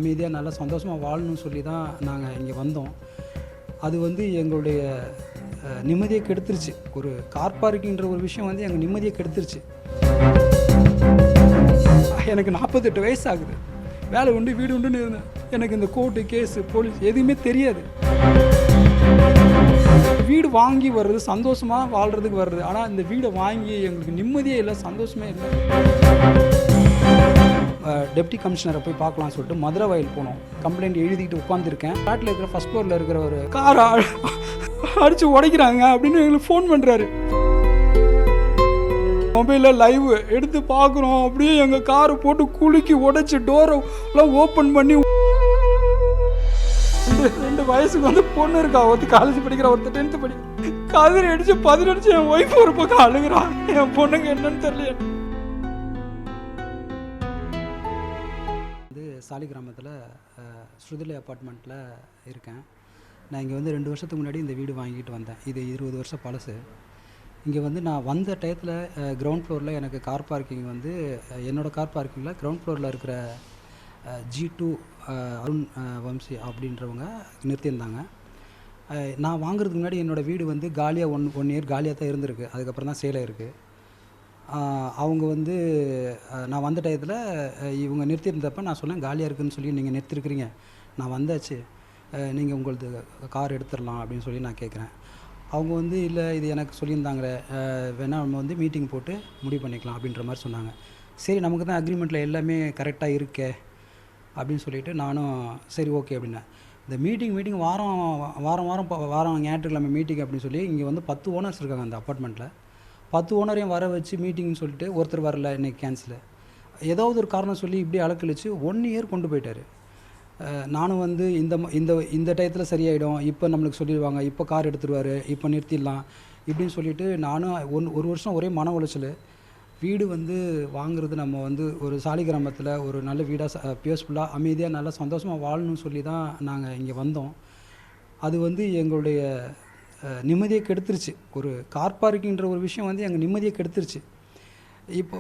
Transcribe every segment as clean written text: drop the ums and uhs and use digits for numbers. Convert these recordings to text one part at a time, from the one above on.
அமைதியாக நல்லா சந்தோஷமாக வாழணும்னு சொல்லி தான் நாங்கள் இங்கே வந்தோம். அது வந்து எங்களுடைய நிம்மதியை கெடுத்துருச்சு. ஒரு கார் பார்க்கிங்கிற ஒரு விஷயம் வந்து எங்கள் நிம்மதியை கெடுத்துருச்சு. எனக்கு 48 வயசு ஆகுது. வேலை உண்டு வீடு உண்டுன்னு இருந்தேன். எனக்கு இந்த கோர்ட்டு கேஸு போலீஸ் எதுவுமே தெரியாது. வீடு வாங்கி வர்றது சந்தோஷமாக வாழ்கிறதுக்கு வர்றது. ஆனால் இந்த வீடை வாங்கி எங்களுக்கு நிம்மதியே இல்லை, சந்தோஷமே இல்லை. டெப்டி கமிஷனரை போய் பார்க்கலாம்னு சொல்லிட்டு மதுரை வயல் போனோம். கம்ப்ளைண்ட் எழுதிக்கிட்டு உட்காந்துருக்கேன். ஃப்ளாட்டில் இருக்கிற ஃபஸ்ட் ஃப்ளோரில் இருக்கிற ஒரு காரை அடித்து உடைக்கிறாங்க அப்படின்னு எங்களுக்கு ஃபோன் பண்ணுறாரு. மொபைலில் லைவ் எடுத்து பார்க்குறோம். அப்படியே எங்கள் காரை போட்டு குலுக்கி உடைச்சி டோரெல்லாம் ஓப்பன் பண்ணி 2 வயசுக்கு வந்து பொண்ணு இருக்கா. ஒருத்தர் காலேஜ் படிக்கிற, ஒருத்தர் 10th படிக்கிற. கதிரை அடிச்சு 10 அடிச்சு என் ஒய்ஃப் ஒரு பக்கம் அழுகிறான். என் பொண்ணுங்க என்னன்னு தெரியல. சாலி கிராமத்தில் ஸ்ருதிலை அப்பார்ட்மெண்ட்டில் இருக்கேன். நான் இங்கே வந்து 2 வருஷத்துக்கு முன்னாடி இந்த வீடு வாங்கிட்டு வந்தேன். இது 20 வருஷம் பழசு. இங்கே வந்து நான் வந்த டயத்தில் கிரவுண்ட் ஃப்ளோரில் எனக்கு கார் பார்க்கிங் வந்து என்னோடய கார் பார்க்கிங்கில் கிரவுண்ட் ஃப்ளோரில் இருக்கிற G2 அருண் வம்சி அப்படின்றவங்க நிறுத்தியிருந்தாங்க. நான் வாங்குறதுக்கு முன்னாடி என்னோடய வீடு வந்து காலியாக ஒன் இயர் காலியாக தான் இருந்திருக்கு. அதுக்கப்புறம் தான் சேல் ஆகிருக்கு. அவங்க வந்து நான் வந்த டயத்தில் இவங்க நிறுத்தியிருந்தப்போ நான் சொன்னேன், காலியாக இருக்குதுன்னு சொல்லி நீங்கள் நிறுத்திருக்கிறீங்க, நான் வந்தாச்சு, நீங்கள் உங்களது கார் எடுத்துடலாம் அப்படின்னு சொல்லி நான் கேட்குறேன். அவங்க வந்து இல்லை, இது எனக்கு சொல்லியிருந்தாங்களே, வேணால் நம்ம வந்து மீட்டிங் போட்டு முடிவு பண்ணிக்கலாம் அப்படின்ற மாதிரி சொன்னாங்க. சரி, நமக்கு தான் அக்ரிமெண்ட்டில் எல்லாமே கரெக்டாக இருக்கே அப்படின்னு சொல்லிவிட்டு நானும் சரி ஓகே அப்படின்னேன். இந்த மீட்டிங் வாரம் ஞாயிற்றுக்கிழமை மீட்டிங் அப்படின்னு சொல்லி இங்கே வந்து 10 ஓனர்ஸ் இருக்காங்க அந்த அப்பார்ட்மெண்ட்டில். 10 ஓனரையும் வர வச்சு மீட்டிங்னு சொல்லிட்டு ஒருத்தர் வரல, இன்றைக்கி கேன்சலு, ஏதாவது ஒரு காரணம் சொல்லி இப்படி அலக்கழிச்சு 1 இயர் கொண்டு போயிட்டார். நானும் வந்து இந்த டயத்தில் சரியாயிடும், இப்போ நம்மளுக்கு சொல்லிடுவாங்க, இப்போ கார் எடுத்துருவார், இப்போ நிறுத்திடலாம் இப்படின்னு சொல்லிவிட்டு நானும் ஒரு வருஷம் ஒரே மன உளைச்சல். வீடு வந்து வாங்குறது நம்ம வந்து ஒரு சாலி கிராமத்தில் ஒரு நல்ல வீடாக பீஸ்ஃபுல்லாக அமைதியாக நல்லா சந்தோஷமாக வாழணும்னு சொல்லி தான் நாங்கள் இங்கே வந்தோம். அது வந்து எங்களுடைய நிம்மதியை கெடுத்துருச்சு. ஒரு கார் பார்க்கிங்கிற ஒரு விஷயம் வந்து எங்கள் நிம்மதியை கெடுத்துருச்சு. இப்போ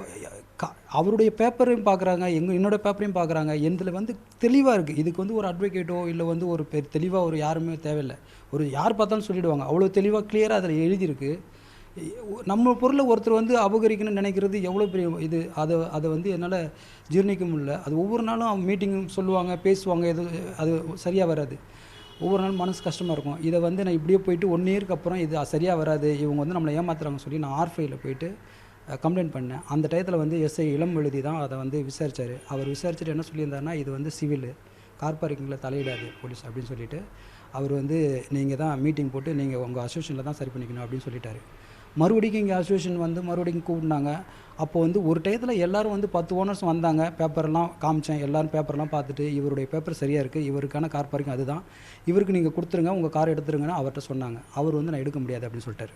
அவருடைய பேப்பரையும் பார்க்குறாங்க, என்னோடய பேப்பரையும் பார்க்குறாங்க. இதில் வந்து தெளிவாக இருக்குது. இதுக்கு வந்து ஒரு அட்வொகேட்டோ இல்லை வந்து ஒரு தெளிவாக ஒரு யாருமே தேவையில்லை. ஒரு யார் பார்த்தாலும் சொல்லிவிடுவாங்க. அவ்வளோ தெளிவாக கிளியராக அதில் எழுதியிருக்கு. நம்ம பொருளை ஒருத்தர் வந்து அபகரிக்கணும்னு நினைக்கிறது எவ்வளோ பெரிய இது. அதை வந்து என்னால் ஜீர்ணிக்க முடியல. அது ஒவ்வொரு நாளும் மீட்டிங் சொல்லுவாங்க, பேசுவாங்க, அது சரியாக வராது. ஒவ்வொரு நாளும் மனசு கஷ்டமாக இருக்கும். இதை வந்து நான் இப்படியே போயிட்டு 1 இயருக்கு அப்புறம் இது சரியாக வராது, இவங்க வந்து நம்மளை ஏமாத்துறாங்க சொல்லி நான் R5யில் போயிட்டு கம்ப்ளைண்ட் பண்ணேன். அந்த டயத்தில் வந்து எஸ்ஐ இளம் எழுதி தான் அதை வந்து விசாரித்தார். அவர் விசாரிச்சுட்டு என்ன சொல்லியிருந்தாருன்னா, இது வந்து சிவிலு, கார் பார்க்கிங்கில் தலையிடாது போலீஸ் அப்படின்னு சொல்லிவிட்டு அவர் வந்து நீங்கள் தான் மீட்டிங் போட்டு நீங்கள் உங்கள் அசோசியேஷனில் தான் சரி பண்ணிக்கணும் அப்படின்னு சொல்லிட்டாரு. மறுபடியும் இங்கே அசோசியேஷன் வந்து மறுபடியும் கூப்பிட்டாங்க. அப்போ வந்து ஒரு டயத்தில் எல்லோரும் வந்து 10 ஓனர்ஸ் வந்தாங்க. பேப்பரெல்லாம் காமிச்சேன். எல்லோரும் பேப்பர்லாம் பார்த்துட்டு இவருடைய பேப்பர் சரியாக இருக்குது, இவருக்கான கார் பார்க்கிங் அதுதான், இவருக்கு நீங்கள் கொடுத்துருங்க, உங்கள் கார் எடுத்துருங்கன்னு அவர்கிட்ட சொன்னாங்க. அவர் வந்து நான் எடுக்க முடியாது அப்படின்னு சொல்லிட்டாரு.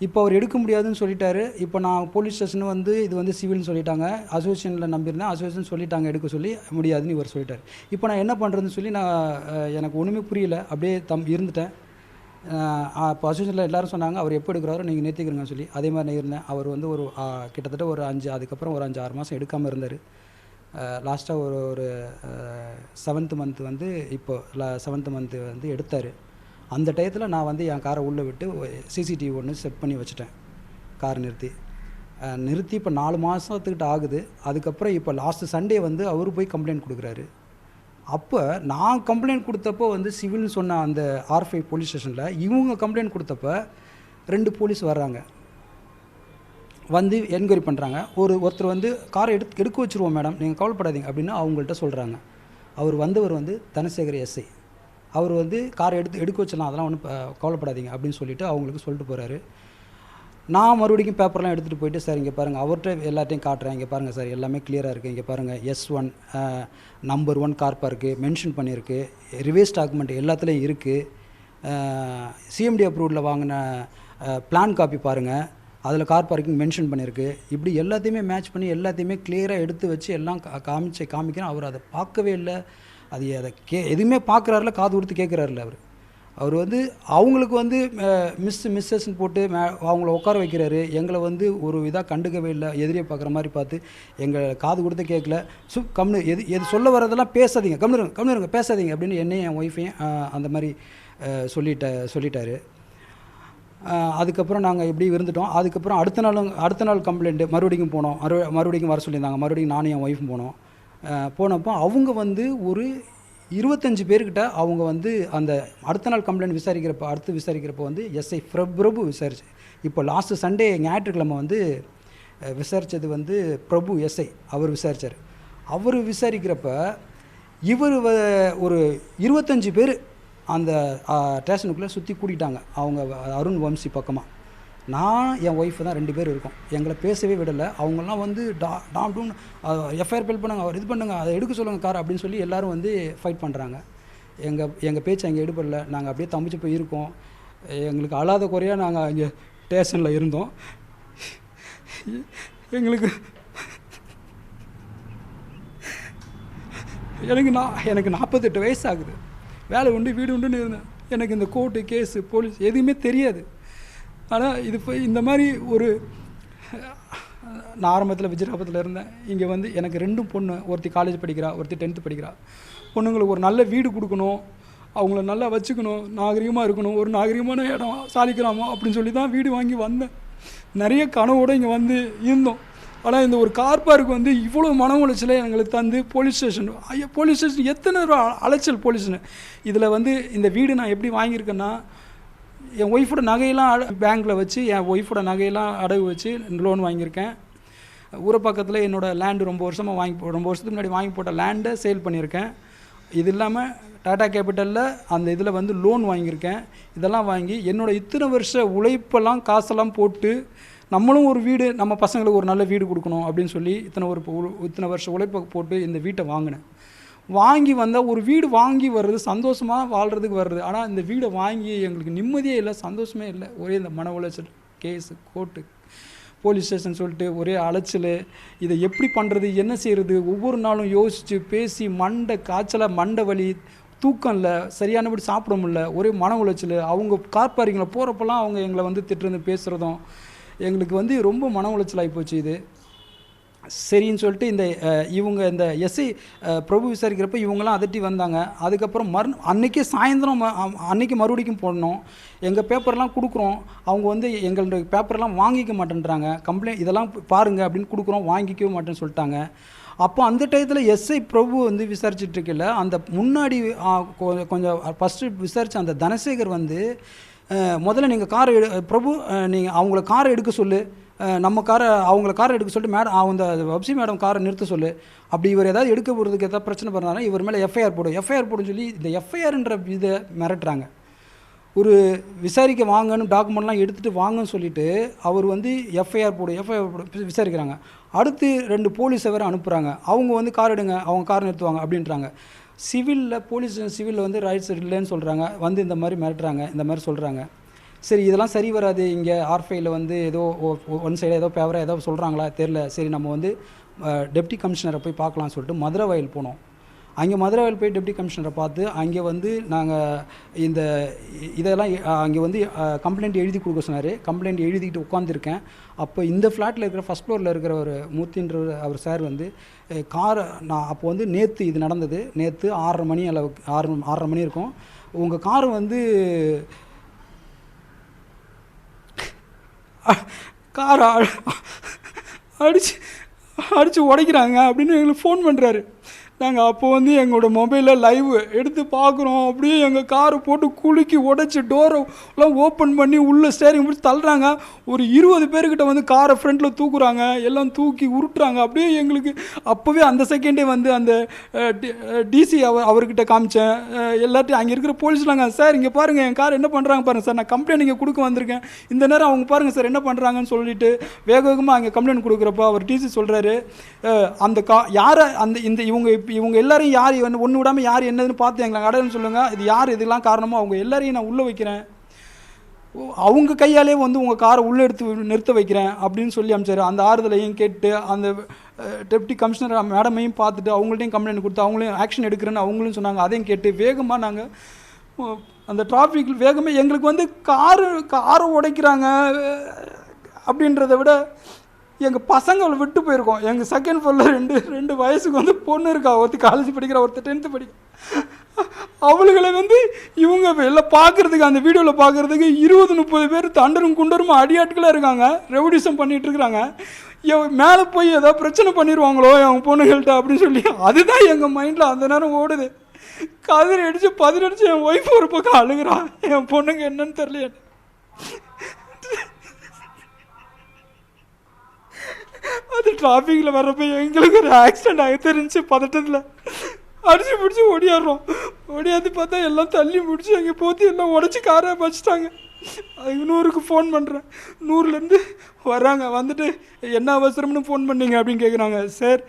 இப்போ அவர் எடுக்க முடியாதுன்னு சொல்லிட்டாரு. இப்போ நான் போலீஸ் ஸ்டேஷன் வந்து இது வந்து சிவில்னு சொல்லிட்டாங்க. அசோசியேஷனில் நம்பியிருந்தேன், அசோசியேஷன் சொல்லிட்டாங்க எடுக்க சொல்லி, முடியாதுன்னு இவர் சொல்லிட்டார். இப்போ நான் என்ன பண்ணுறதுன்னு சொல்லி எனக்கு ஒன்றுமே புரியல, அப்படியே இருந்துட்டேன். இப்போ அசோசியேஷனில் எல்லோரும் சொன்னாங்க, அவர் எப்போ எடுக்கிறாரோ நீங்கள் நிறுத்திக்கிறீங்கன்னு சொல்லி. அதே மாதிரி நான் இருந்தேன். அவர் வந்து ஒரு கிட்டத்தட்ட ஒரு 5 மாதம் எடுக்காமல் இருந்தார். லாஸ்ட்டாக ஒரு 7th மந்த் வந்து இப்போ 7th மந்த் வந்து எடுத்தார். அந்த டயத்தில் நான் வந்து என் காரை உள்ளே விட்டு CCTV ஒன்று செட் பண்ணி வச்சுட்டேன். கார் நிறுத்தி இப்போ 4 மாதத்துக்கிட்ட ஆகுது. அதுக்கப்புறம் இப்போ லாஸ்ட்டு சண்டே வந்து அவர் போய் கம்ப்ளைண்ட் கொடுக்குறாரு. அப்போ நான் கம்ப்ளைண்ட் கொடுத்தப்போ வந்து சிவில்னு சொன்ன அந்த R5 போலீஸ் ஸ்டேஷனில் இவங்க கம்ப்ளைண்ட் கொடுத்தப்போ 2 போலீஸ் வர்றாங்க, வந்து என்கொயரி பண்ணுறாங்க. ஒருத்தர் வந்து காரை எடுக்க வச்சுருவோம் மேடம், நீங்கள் கவலைப்படாதீங்க அப்படின்னு அவங்கள்ட்ட சொல்கிறாங்க. வந்தவர் வந்து தனசேகர் எஸ்ஐ. அவர் வந்து காரை எடுக்க வச்சிடலாம், அதெல்லாம் ஒன்றும் கவலைப்படாதீங்க அப்படின்னு சொல்லிட்டு அவங்களுக்கு சொல்லிட்டு போகிறாரு. நான் மறுபடியும் பேப்பர்லாம் எடுத்துகிட்டு போயிட்டு, சார் இங்கே பாருங்கள், அவர்கிட்ட எல்லாத்தையும் காட்டுறேன், இங்கே பாருங்கள் சார் எல்லாமே கிளியராக இருக்குது, இங்கே பாருங்கள் S1 number 1 car park mention பண்ணியிருக்கு, ரிவேஸ் டாக்குமெண்ட் எல்லாத்துலேயும் இருக்குது, CMD அப்ரூவ்டில் வாங்கின பிளான் காப்பி பாருங்கள், அதில் கார் பார்க்கிங் மென்ஷன் பண்ணியிருக்கு. இப்படி எல்லாத்தையுமே மேட்ச் பண்ணி எல்லாத்தையுமே கிளியராக எடுத்து வச்சு எல்லாம் காமிக்கிறேன். அவர் அதை பார்க்கவே இல்லை. அது எதுவுமே பார்க்குறாருல, காது கொடுத்து கேட்குறாருல. அவர் வந்து அவங்களுக்கு வந்து மிஸ்ஸஸ்ன்னு போட்டு அவங்கள உட்கார வைக்கிறாரு. எங்களை வந்து ஒரு இதாக கண்டுக்கவே இல்லை, எதிரியை பார்க்குற மாதிரி பார்த்து எங்கள் காது கொடுத்து கேட்கல. கம்னு எது சொல்ல வரதெல்லாம் பேசாதீங்க, கம்னுருங்க பேசாதீங்க அப்படின்னு என்னையும் என் ஒய்ஃபையும் அந்த மாதிரி சொல்லிட்டாரு. அதுக்கப்புறம் நாங்கள் எப்படி இருந்துட்டோம். அதுக்கப்புறம் அடுத்த நாள் கம்ப்ளைண்ட்டு மறுபடியும் போனோம். மறுபடியும் வர சொல்லியிருந்தாங்க. மறுபடியும் நானும் என் ஒய்ஃபும் போனப்போ அவங்க வந்து ஒரு 25 பேர்கிட்ட அவங்க வந்து அந்த அடுத்த நாள் கம்ப்ளைண்ட் விசாரிக்கிறப்போ வந்து எஸ்ஐ பிரபு விசாரிச்சு, இப்போ லாஸ்ட்டு சண்டே ஞாயிற்றுக்கிழமை வந்து விசாரித்தது வந்து பிரபு எஸ்ஐ அவர் விசாரித்தார். அவர் விசாரிக்கிறப்ப இவர் ஒரு 25 பேர் அந்த ஸ்டேஷனுக்குள்ளே சுற்றி கூட்டிட்டாங்க. அவங்க அருண் வம்சி பக்கமாக. நான் என் ஒய்ஃபு தான் 2 பேர் இருக்கோம். எங்களை பேசவே விடலை. அவங்கெல்லாம் வந்து டாம் எஃப்ஐஆர் ஃபைல் பண்ணுங்க, அவர் இது பண்ணுங்க, அதை எடுக்க சொல்லுங்கள் கார் அப்படின்னு சொல்லி எல்லோரும் வந்து ஃபைட் பண்ணுறாங்க. எங்கள் பேச்சு அங்கே எடுப்படல. நாங்கள் அப்படியே தம்பிச்சு போய் இருக்கோம். எங்களுக்கு அழாத குறையாக நாங்கள் அங்கே ஸ்டேஷனில் இருந்தோம். எங்களுக்கு எனக்கு 48 வயசு ஆகுது. வேலை உண்டு வீடு உண்டுன்னு இருந்தேன். எனக்கு இந்த கோர்ட்டு கேஸு போலீஸ் எதுவுமே தெரியாது. ஆனால் இது இந்த மாதிரி நான் ஆரம்பத்தில் விஜயராபத்தில் இருந்தேன். இங்கே வந்து எனக்கு 2 பொண்ணு, ஒருத்தி காலேஜ் படிக்கிறா, ஒருத்தி 10th படிக்கிறா. பொண்ணுங்களுக்கு ஒரு நல்ல வீடு கொடுக்கணும், அவங்கள நல்லா வச்சுக்கணும், நாகரிகமாக இருக்கணும், ஒரு நாகரிகமான இடம் சாதிக்கலாமா அப்படின்னு சொல்லி தான் வீடு வாங்கி வந்தேன். நிறைய கனவோடு இங்கே வந்து இருந்தோம். ஆனால் இந்த ஒரு கார் பார்க் வந்து இவ்வளோ மன உளைச்சலை எங்களுக்கு தந்து போலீஸ் ஸ்டேஷன் எத்தனை ரூபா அலைச்சல் போலீஸ்னு. இதில் வந்து இந்த வீடு நான் எப்படி வாங்கியிருக்கேன்னா, என் ஒய்ஃபோட நகையெல்லாம் பேங்க்கில் வச்சு என் ஒய்ஃபோட நகையெல்லாம் அடகு வச்சு லோன் வாங்கியிருக்கேன். ஊரப்பாக்கத்தில் என்னோடய லேண்டு ரொம்ப வருஷத்துக்கு முன்னாடி வாங்கி போட்ட லேண்டை சேல் பண்ணியிருக்கேன். இது இல்லாமல் டாடா கேபிட்டலில் அந்த இதில் வந்து லோன் வாங்கியிருக்கேன். இதெல்லாம் வாங்கி என்னோடய இத்தனை வருஷ உழைப்பெல்லாம் காசெல்லாம் போட்டு நம்மளும் ஒரு வீடு, நம்ம பசங்களுக்கு ஒரு நல்ல வீடு கொடுக்கணும் அப்படின்னு சொல்லி இத்தனை வருஷம் உழைப்பை போட்டு இந்த வீட்டை வாங்கி வந்தால் ஒரு வீடு வாங்கி வர்றது சந்தோஷமாக வாழ்கிறதுக்கு வர்றது. ஆனால் இந்த வீடை வாங்கி எங்களுக்கு நிம்மதியே இல்லை, சந்தோஷமே இல்லை. ஒரே இந்த மன உளைச்சல், கேஸு, கோர்ட்டு, போலீஸ் ஸ்டேஷன் சொல்லிட்டு ஒரே அலைச்சல். இதை எப்படி பண்ணுறது, என்ன செய்கிறது, ஒவ்வொரு நாளும் யோசித்து பேசி மண்டை வலி, தூக்கம் இல்லை, சரியானபடி சாப்பிட முடியல, ஒரே மன உளைச்சல். அவங்க கார் பார்க்கிங்கில் போகிறப்பெல்லாம் அவங்க எங்களை வந்து திட்டுறது பேசுகிறதும் எங்களுக்கு வந்து ரொம்ப மன உளைச்சலாகி போச்சு. இது சரின்னு சொல்லிட்டு இந்த எஸ்ஐ பிரபு விசாரிக்கிறப்ப இவங்கெல்லாம் அதட்டி வந்தாங்க. அதுக்கப்புறம் அன்றைக்கே சாயந்தரம் அன்றைக்கி மறுபடிக்கும் போடணும். எங்கள் பேப்பர்லாம் கொடுக்குறோம், அவங்க வந்து எங்களுடைய பேப்பர்லாம் வாங்கிக்க மாட்டேன்றாங்க. கம்ப்ளைண்ட் இதெல்லாம் பாருங்கள் அப்படின்னு கொடுக்குறோம், வாங்கிக்கவே மாட்டேன்னு சொல்லிட்டாங்க. அப்போ அந்த டயத்தில் எஸ்ஐ பிரபு வந்து விசாரிச்சுட்ருக்கல, அந்த முன்னாடி கொஞ்சம் ஃபஸ்ட்டு விசாரித்த அந்த தனசேகர் வந்து முதல்ல நீங்கள் காரை பிரபு நீங்கள் அவங்கள காரை எடுக்க சொல்லு, அவங்கள காரை எடுக்க சொல்லிட்டு மேடம் அந்த வப்சி மேடம் காரை நிறுத்த சொல்லு. அப்படி இவர் ஏதாவது எடுக்க போகிறதுக்கு ஏதாவது பிரச்சனை பண்ணாலும் இவர் மேலே எஃப்ஐஆர் போடுன்னு சொல்லி இந்த எஃப்ஐஆர்ன்ற இதை மிரட்டுறாங்க. ஒரு விசாரிக்க வாங்கன்னு டாக்குமெண்ட்லாம் எடுத்துகிட்டு வாங்கன்னு சொல்லிவிட்டு அவர் வந்து எஃப்ஐஆர் போடு விசாரிக்கிறாங்க. அடுத்து 2 போலீஸை வேறு அனுப்புகிறாங்க. அவங்க வந்து கார் எடுங்க, அவங்க கார் நிறுத்துவாங்க அப்படின்றாங்க. சிவிலில் வந்து ரைட்ஸ் இல்லைன்னு சொல்கிறாங்க. வந்து இந்த மாதிரி மிரட்டுறாங்க, இந்த மாதிரி சொல்கிறாங்க. சரி இதெல்லாம் சரி வராது, இங்கே ஆர்ஃபைல வந்து ஏதோ ஒன் சைடாக ஏதோ பேவராக ஏதோ சொல்கிறாங்களா தெரில, சரி நம்ம வந்து டெப்டி கமிஷனரை போய் பார்க்கலாம்னு சொல்லிட்டு மதுரை வயல் போனோம். அங்கே மதுரை வயல் போய் டெப்டி கமிஷனரை பார்த்து அங்கே வந்து நாங்கள் இதெல்லாம் அங்கே வந்து கம்ப்ளைண்ட் எழுதி கொடுக்க சொன்னார். கம்ப்ளைண்ட் எழுதிக்கிட்டு உட்காந்துருக்கேன். அப்போ இந்த ஃப்ளாட்டில் இருக்கிற ஃபஸ்ட் ஃப்ளோரில் இருக்கிற ஒரு மூர்த்தின்ற அவர் சார் வந்து காரை நான் அப்போ வந்து நேற்று இது நடந்தது, நேற்று 6:30 மணி அளவுக்கு 6:30 மணி இருக்கும், உங்கள் கார் வந்து காரை அடித்து உடைக்கிறாங்க அப்படின்னு எங்களுக்கு ஃபோன் பண்ணுறாரு. நாங்கள் அப்போ வந்து எங்களோட மொபைலில் லைவ் எடுத்து பார்க்குறோம். அப்படியே எங்கள் காரை போட்டு குலுக்கி உடைச்சி டோரெல்லாம் ஓப்பன் பண்ணி உள்ளே ஸ்டேரிங் பிடிச்சி தள்ளுறாங்க. ஒரு 20 பேர்கிட்ட வந்து காரை ஃப்ரண்ட்டில் தூக்குறாங்க, எல்லாம் தூக்கி உருட்டுறாங்க. அப்படியே எங்களுக்கு அப்போவே அந்த செகண்டே வந்து அந்த டிசி அவர்கிட்ட காமிச்சேன். எல்லாத்தையும் அங்கே இருக்கிற போலீஸ்லாங்க, சார் இங்கே பாருங்கள் என் கார் என்ன பண்ணுறாங்க பாருங்கள் சார், நான் கம்ப்ளைண்ட் இங்கே கொடுக்க வந்திருக்கேன், இந்த நேரம் அவங்க பாருங்கள் சார் என்ன பண்ணுறாங்கன்னு சொல்லிட்டு வேகமாக அங்கே கம்ப்ளைண்ட் கொடுக்குறப்போ அவர் டிசி சொல்கிறாரு, அந்த யாரை இவங்க எல்லாரையும் யார் ஒன்று விடாமல் யார் என்னதுன்னு பார்த்து எங்களை அடையன்னு சொல்லுங்கள், இது யார் இதெல்லாம் காரணமோ அவங்க எல்லாரையும் நான் உள்ளே வைக்கிறேன், அவங்க கையாலே வந்து உங்கள் காரை உள்ளே எடுத்து நிறுத்த வைக்கிறேன் அப்படின்னு சொல்லி அனுப்பிச்சாரு. அந்த ஆறுதலையும் கேட்டு அந்த டெப்டி கமிஷனர் மேடமையும் பார்த்துட்டு அவங்கள்ட்டையும் கம்ப்ளைண்ட் கொடுத்து அவங்களையும் ஆக்ஷன் எடுக்கிறேன்னு அவங்களும் சொன்னாங்க. அதையும் கேட்டு வேகமாக நாங்கள் அந்த டிராஃபிக் வேகமே எங்களுக்கு வந்து காரை உடைக்கிறாங்க அப்படின்றத விட எங்கள் பசங்களை விட்டு போயிருக்கோம். எங்கள் செகண்ட் ஃப்ளோரில் ரெண்டு வயசுக்கு வந்து பொண்ணு இருக்கா, ஒருத்தர் காலேஜ் படிக்கிற, ஒருத்தர் 10th படிக்க. அவளுகளை வந்து இவங்க எல்லாம் பார்க்குறதுக்கு, அந்த வீடியோவில் பார்க்குறதுக்கு 20-30 பேர் தண்டரும் குண்டரும் அடியாட்களாக இருக்காங்க, ரெவல்யூஷன் பண்ணிகிட்டு இருக்கிறாங்க. மேலே போய் ஏதாவது பிரச்சனை பண்ணிடுவாங்களோ என் பொண்ணுங்கள்ட்ட அப்படின்னு சொல்லி அதுதான் எங்கள் மைண்டில் அந்த நேரம் ஓடுது. கதிர் அடித்து 10 அடிச்சு என் ஒய்ஃப் ஒரு பக்கம் அழுகிறான், என் பொண்ணுங்க என்னன்னு தெரியல. அது டிராஃபிக்கில் வர்றப்ப எங்களுக்கு ஒரு ஆக்சிடென்ட் ஆகி தெரிஞ்சு பதட்டத்தில் அடிச்சு பிடிச்சி ஓடியாடுறோம். ஓடியாந்து பார்த்தா எல்லாம் தள்ளி முடிச்சு அங்கே போத்தி எல்லாம் உடச்சி காரை வச்சுட்டாங்க. அதுக்கு 100க்கு ஃபோன் பண்ணுறேன். 100லேருந்து வராங்க, வந்துட்டு என்ன அவசரம்னு ஃபோன் பண்ணீங்க அப்படின்னு கேட்குறாங்க. சார்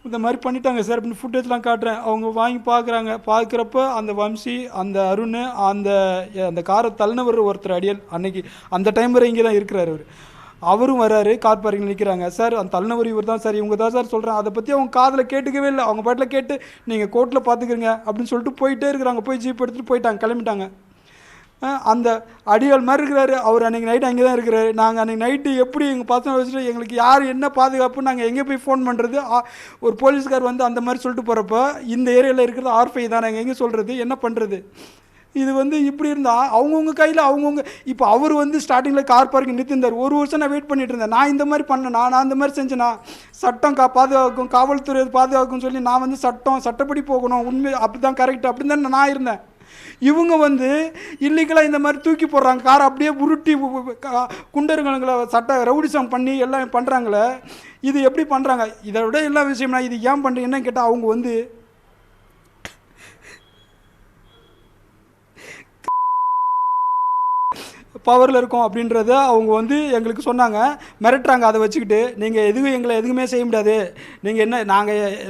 இந்த மாதிரி பண்ணிட்டாங்க சார் அப்படின்னு ஃபுட்டேஜ்லாம் காட்டுறேன். அவங்க வாங்கி பார்க்குறாங்க. பார்க்குறப்ப அந்த வம்சி, அந்த அருண், அந்த காரை தள்ளினவர் ஒருத்தர் அடியல் அன்னைக்கு அந்த டைம் வரை இங்கே தான் இருக்கிறார். அவரும் வராரு, கார் பார்க்கிங் நிற்கிறாங்க. சார் அந்த தள்ளினவர் இவர் தான் சார், இவங்க தான் சார் சொல்கிறேன். அதை பற்றி அவங்க காதில் கேட்டுக்கவே இல்லை. அவங்க பாட்டில் கேட்டு நீங்கள் கோர்ட்டில் பார்த்துக்கிறங்க அப்படின்னு சொல்லிட்டு போயிட்டே இருக்கிறாங்க. போய் ஜீப் எடுத்துகிட்டு போயிட்டாங்க, கிளம்பிட்டாங்க. அந்த அடியாள் மாதிரி இருக்கிறாரு அவர். அன்றைக்கி நைட்டு அங்கே தான் இருக்கிறாரு. நாங்கள் அன்றைக்கி நைட்டு எப்படி எங்கள் பசங்க வச்சுட்டு எங்களுக்கு யார் என்ன பாதுகாப்பு, நாங்கள் எங்கே போய் ஃபோன் பண்ணுறது? ஒரு போலீஸ்கார் வந்து அந்த மாதிரி சொல்லிட்டு போகிறப்ப இந்த ஏரியாவில் இருக்கிறது R5 தான், நாங்கள் எங்கே சொல்கிறது, என்ன பண்ணுறது? இது வந்து இப்படி இருந்தால் அவங்கவுங்க கையில் அவங்கவுங்க. இப்போ அவர் வந்து ஸ்டார்டிங்கில் கார் பார்க்கிங் நிறுத்திருந்தார். 1 வருஷம் நான் வெயிட் பண்ணிட்டு இருந்தேன். நான் இந்த மாதிரி பண்ணேனா, நான் இந்த மாதிரி செஞ்சேனா? சட்டம் பாதுகாக்கும், காவல்துறை பாதுகாக்கும் சொல்லி நான் வந்து சட்டப்படி போகணும், உண்மை அப்படி தான் கரெக்ட் அப்படின்னு தான் நான் இருந்தேன். இவங்க வந்து இல்லீகலாக இந்த மாதிரி தூக்கி போடுறாங்க, காரை அப்படியே உருட்டி குண்டருங்களை ரவுடிசம் பண்ணி எல்லாம் பண்ணுறாங்களே. இது எப்படி பண்ணுறாங்க? இதை விட எல்லா விஷயம்னா இது ஏன் பண்ணுறீங்கன்னு கேட்டால் அவங்க வந்து பவரில் இருக்கும் அப்படின்றத அவங்க வந்து எங்களுக்கு சொன்னாங்க, மிரட்டுறாங்க. அதை வச்சுக்கிட்டு நீங்கள் எங்களை எதுவுமே செய்ய முடியாது, நீங்கள் என்ன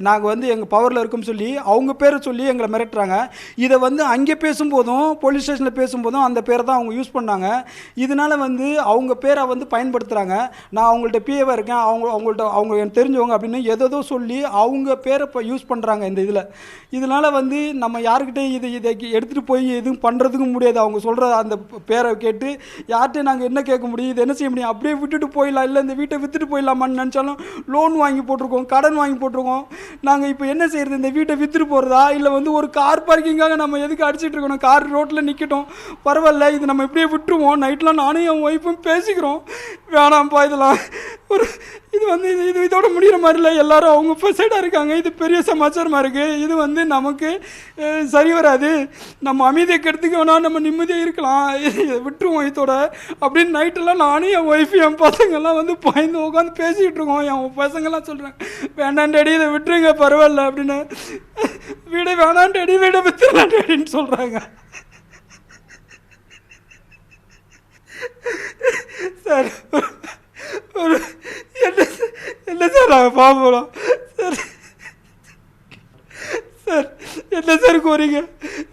நாங்கள் வந்து எங்கள் பவரில் இருக்குன்னு சொல்லி அவங்க பேரை சொல்லி எங்களை மிரட்டுறாங்க. இதை வந்து அங்கே பேசும்போதும் போலீஸ் ஸ்டேஷனில் பேசும்போதும் அந்த பேரை தான் அவங்க யூஸ் பண்ணாங்க. இதனால் வந்து அவங்க பேரை வந்து பயன்படுத்துகிறாங்க. நான் அவங்கள்ட்ட பிஏவாக இருக்கேன், அவங்க எனக்கு தெரிஞ்சவங்க அப்படின்னு எதோ சொல்லி அவங்க பேரை இப்போ யூஸ் பண்ணுறாங்க இந்த இதில். இதனால் வந்து நம்ம யாருக்கிட்டே இதை எடுத்துகிட்டு போய் எதுவும் பண்ணுறதுக்கும் முடியாது. அவங்க சொல்கிற அந்த பேரை கேட்டு யார்கிட்ட நாங்கள் என்ன கேட்க முடியும், இது என்ன செய்ய முடியும்? அப்படியே விட்டுட்டு போயிடலாம், இல்லை இந்த வீட்டை விற்றுட்டு போயிடலாமான்னு நினச்சாலும் லோன் வாங்கி போட்டிருக்கோம், கடன் வாங்கி போட்டிருக்கோம். நாங்கள் இப்போ என்ன செய்கிறது? இந்த வீட்டை விற்றுட்டு போகிறதா, இல்லை வந்து ஒரு கார் பார்க்கிங்காக நம்ம எதுக்கு அடிச்சுட்டு இருக்கணும்? கார் ரோட்டில் நிற்கட்டும், பரவாயில்ல, இது நம்ம இப்படியே விட்டுருவோம். நைட்லாம் நானும் என் ஒய்ஃபும் பேசிக்கிறோம், வேணாம்ப்பா இதெல்லாம் இது வந்து இதோட முடிகிற மாதிரி இல்லை. எல்லாரும் அவங்க சைடாக இருக்காங்க. இது பெரிய சமாச்சாரமாக இருக்குது. இது வந்து நமக்கு சரி வராது. நம்ம அமைதியை கெடுத்துக்க வேணாம், நம்ம நிம்மதியாக இருக்கலாம், விட்டுருவோம் இதோட அப்படின்னு நைட்டெல்லாம் நானும் என் ஒய்ஃபு என் பசங்கள்லாம் வந்து பயந்து உட்காந்து பேசிக்கிட்டு இருக்கோம். என் பசங்கள்லாம் சொல்கிறேன், வேண்டாம் டேடி இதை விட்டுருங்க பரவாயில்ல அப்படின்னு. வீடை வேணாம் டேடி, வீடை வித்துடலாம் டேடின்னு சொல்கிறாங்க. சார் என்ன சார் நாங்கள் பார்ப்போம் சார். சார் என்ன சார் கோரிங்க?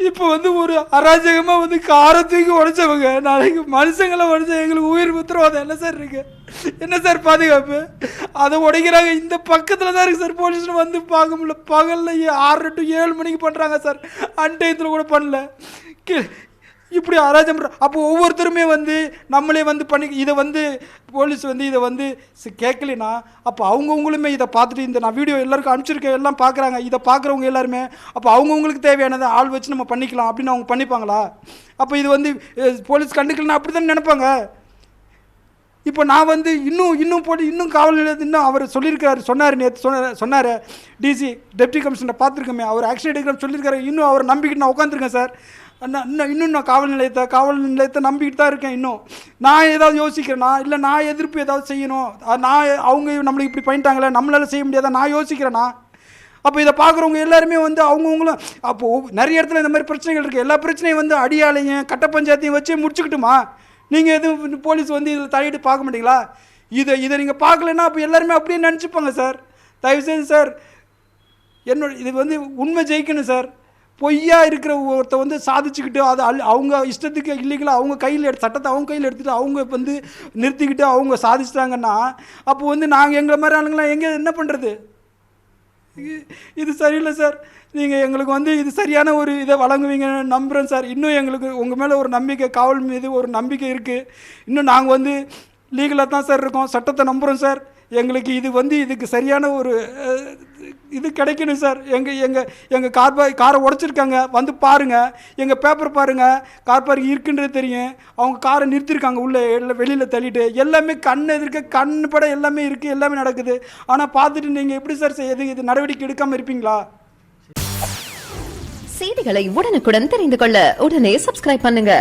இப்போ வந்து ஒரு அராஜகமாக வந்து காரை தூக்கி உடைச்சவங்க நாளைக்கு மனுஷங்களை உடைச்சா எங்களுக்கு உயிர் உத்தரவாதம் என்ன சார் இருக்கு? என்ன சார் பாதுகாப்பு? அதை உடைக்கிறாங்க. இந்த பக்கத்தில் தான் இருக்குது சார், போலீஸில் வந்து பார்க்க முடியல. பகலில் 6 to 7 மணிக்கு பண்ணுறாங்க சார், அன்டையத்தில் கூட பண்ணல. இப்படி அராஜகம். அப்போ ஒவ்வொருத்தருமே வந்து நம்மளே வந்து பண்ணி இதை வந்து போலீஸ் வந்து இதை வந்து கேட்கலைன்னா அப்போ அவங்கவுங்களுமே இதை பார்த்துட்டு இந்த நான் வீடியோ எல்லாருக்கும் அனுப்பிச்சிருக்கேன், எல்லாம் பார்க்குறாங்க. இதை பார்க்குறவங்க எல்லாருமே அப்போ அவங்கவுங்களுக்கு தேவையானதை ஆள் வச்சு நம்ம பண்ணிக்கலாம் அப்படின்னு அவங்க பண்ணிப்பாங்களா? அப்போ இது வந்து போலீஸ் கண்டுக்கலன்னா அப்படி தான் நினைப்பாங்க. இப்போ நான் வந்து இன்னும் காவல் நிலையத்தில் இன்னும் அவர் சொல்லியிருக்காரு, சொன்னார் டிசி டெப்டி கமிஷனரை பார்த்துருக்கோமே, அவர் ஆக்ஷன் எடுக்கிறேன்னு சொல்லியிருக்காரு. இன்னும் அவர் நம்பிக்கிட்டு நான் உட்காந்துருக்கேன் சார். இன்னும் நான் காவல் நிலையத்தை நம்பிக்கிட்டு தான் இருக்கேன். இன்னும் நான் ஏதாவது யோசிக்கிறேன்னா, இல்லை நான் எதிர்ப்பு ஏதாவது செய்யணும், அவங்க நம்மளுக்கு இப்படி பண்ணிட்டாங்களே நம்மளால் செய்ய முடியாதா நான் யோசிக்கிறேன்னா? அப்போ இதை பார்க்குறவங்க எல்லாருமே வந்து அவங்கவுங்களும் அப்போது நிறைய இடத்துல இந்த மாதிரி பிரச்சனைகள் இருக்குது. எல்லா பிரச்சனையும் வந்து அடியாளையும் கட்ட பஞ்சாயத்தையும் வச்சு முடிச்சுக்கிட்டுமா? நீங்கள் எதுவும் போலீஸ் வந்து இதில் தலையிட்டு பார்க்க மாட்டீங்களா? இதை நீங்கள் பார்க்கலன்னா அப்போ எல்லாருமே அப்படியே நினச்சிப்பாங்க சார். தயவுசெய்து சார், இது வந்து உண்மை ஜெயிக்கணும் சார். பொய்யா இருக்கிற ஒருத்த வந்து சாதிச்சுக்கிட்டு அதை அவங்க இஷ்டத்துக்கு இல்லீகலாக அவங்க கையில் சட்டத்தை அவங்க கையில் எடுத்துகிட்டு அவங்க வந்து நிறுத்திக்கிட்டு அவங்க சாதிச்சிட்டாங்கன்னா அப்போ வந்து நாங்கள் எங்களை மாதிரி ஆளுங்களாம் எங்கே என்ன பண்ணுறது? இது சரியில்லை சார். நீங்கள் எங்களுக்கு வந்து இது சரியான ஒரு இதை வழங்குவீங்கன்னு நம்புகிறேன் சார். இன்னும் எங்களுக்கு உங்கள் மேலே ஒரு நம்பிக்கை, காவல் மீது ஒரு நம்பிக்கை இருக்குது. இன்னும் நாங்கள் வந்து லீகலாக தான் சார் இருக்கோம், சட்டத்தை நம்புகிறோம் சார். எங்களுக்கு இது வந்து இதுக்கு சரியான ஒரு இது கிடைக்கணும் சார். எங்கள் காரை உடச்சிருக்காங்க, வந்து பாருங்கள், எங்கள் பேப்பர் பாருங்கள், கார் பார்க்கிங் இருக்குன்றது தெரியும். அவங்க காரை நிறுத்திருக்காங்க உள்ளே, எல்லாம் வெளியில் தள்ளிட்டு, எல்லாமே கண் எதிர்க்க கண் பட எல்லாமே இருக்குது, எல்லாமே நடக்குது. ஆனால் பார்த்துட்டு நீங்கள் எப்படி சார் இது நடவடிக்கை எடுக்காமல் இருப்பீங்களா? செய்திகளை உடனுக்குடன் தெரிந்து கொள்ள உடனே சப்ஸ்கிரைப் பண்ணுங்க.